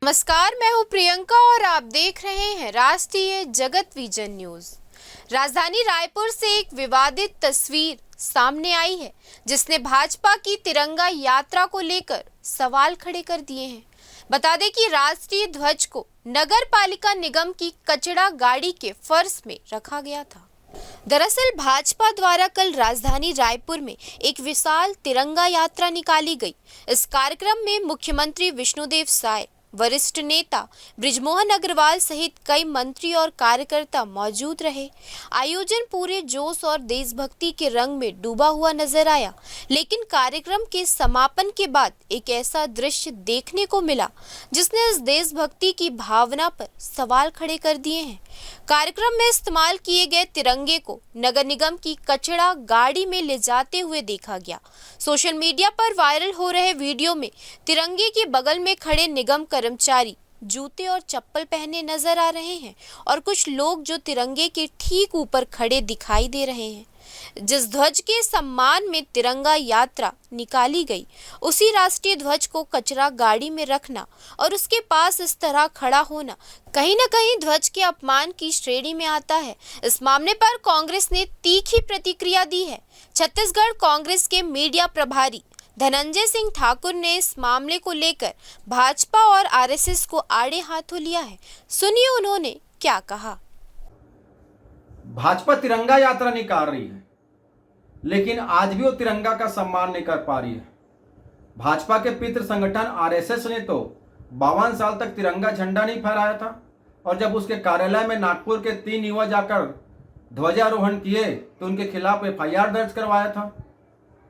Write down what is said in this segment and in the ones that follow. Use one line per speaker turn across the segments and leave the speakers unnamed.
नमस्कार, मैं हूं प्रियंका और आप देख रहे हैं राष्ट्रीय जगत विजन न्यूज। राजधानी रायपुर से एक विवादित तस्वीर सामने आई है जिसने भाजपा की तिरंगा यात्रा को लेकर सवाल खड़े कर दिए हैं। बता दें कि राष्ट्रीय ध्वज को नगर पालिका निगम की कचरा गाड़ी के फर्श में रखा गया था। दरअसल भाजपा द्वारा कल राजधानी रायपुर में एक विशाल तिरंगा यात्रा निकाली गई। इस कार्यक्रम में मुख्यमंत्री विष्णुदेव साय, वरिष्ठ नेता बृजमोहन अग्रवाल सहित कई मंत्री और कार्यकर्ता मौजूद रहे। आयोजन पूरे जोश और देशभक्ति के रंग में डूबा हुआ नजर आया, लेकिन कार्यक्रम के समापन के बाद एक ऐसा दृश्य देखने को मिला जिसने इस देशभक्ति की भावना पर सवाल खड़े कर दिए हैं। कार्यक्रम में इस्तेमाल किए गए तिरंगे को नगर निगम की कचरा गाड़ी में ले जाते हुए देखा गया। सोशल मीडिया पर वायरल हो रहे वीडियो में तिरंगे के बगल में खड़े निगम कर्मचारी जूते और चप्पल पहने नजर आ रहे हैं और कुछ लोग जो तिरंगे के ठीक ऊपर खड़े दिखाई दे रहे हैं। जिस ध्वज के सम्मान में तिरंगा यात्रा निकाली गई, उसी राष्ट्रीय ध्वज को कचरा गाड़ी में रखना और उसके पास इस तरह खड़ा होना कहीं न कहीं ध्वज के अपमान की श्रेणी में आता है। इस मामले पर कांग्रेस ने तीखी प्रतिक्रिया दी है। छत्तीसगढ़ कांग्रेस के मीडिया प्रभारी धनंजय सिंह ठाकुर ने इस मामले को लेकर भाजपा और आरएसएस को आड़े हाथों लिया है। सुनिए उन्होंने क्या कहा।
भाजपा तिरंगा यात्रा निकाल रही है, लेकिन आज भी वो तिरंगा का सम्मान नहीं कर पा रही है। भाजपा के पितृ संगठन आरएसएस ने तो 52 साल तक तिरंगा झंडा नहीं फहराया था, और जब उसके कार्यालय में नागपुर के 3 युवा जाकर ध्वजारोहण किए तो उनके खिलाफ एफआईआर दर्ज करवाया था।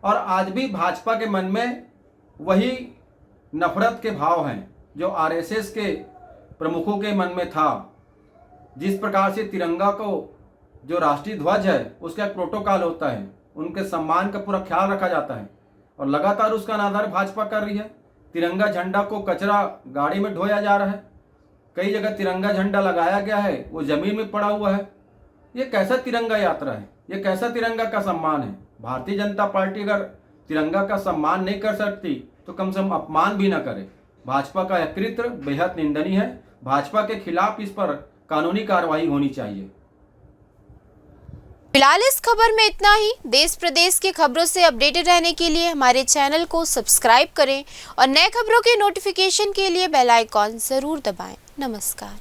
और आज भी भाजपा के मन में वही नफरत के भाव हैं जो आरएसएस के प्रमुखों के मन में था। जिस प्रकार से तिरंगा को, जो राष्ट्रीय ध्वज है, उसका एक प्रोटोकॉल होता है, उनके सम्मान का पूरा ख्याल रखा जाता है, और लगातार उसका अनादर भाजपा कर रही है। तिरंगा झंडा को कचरा गाड़ी में ढोया जा रहा है। कई जगह तिरंगा झंडा लगाया गया है, वो जमीन में पड़ा हुआ है। ये कैसा तिरंगा यात्रा है? ये कैसा तिरंगा का सम्मान है? भारतीय जनता पार्टी अगर तिरंगा का सम्मान नहीं कर सकती तो कम से कम अपमान भी ना करे। भाजपा का यह कृत्य बेहद निंदनीय है। भाजपा के खिलाफ इस पर कानूनी कार्रवाई होनी चाहिए।
फिलहाल इस खबर में इतना ही। देश प्रदेश की खबरों से अपडेटेड रहने के लिए हमारे चैनल को सब्सक्राइब करें और नए खबरों के नोटिफिकेशन के लिए बेल आइकॉन जरूर दबाएं। नमस्कार।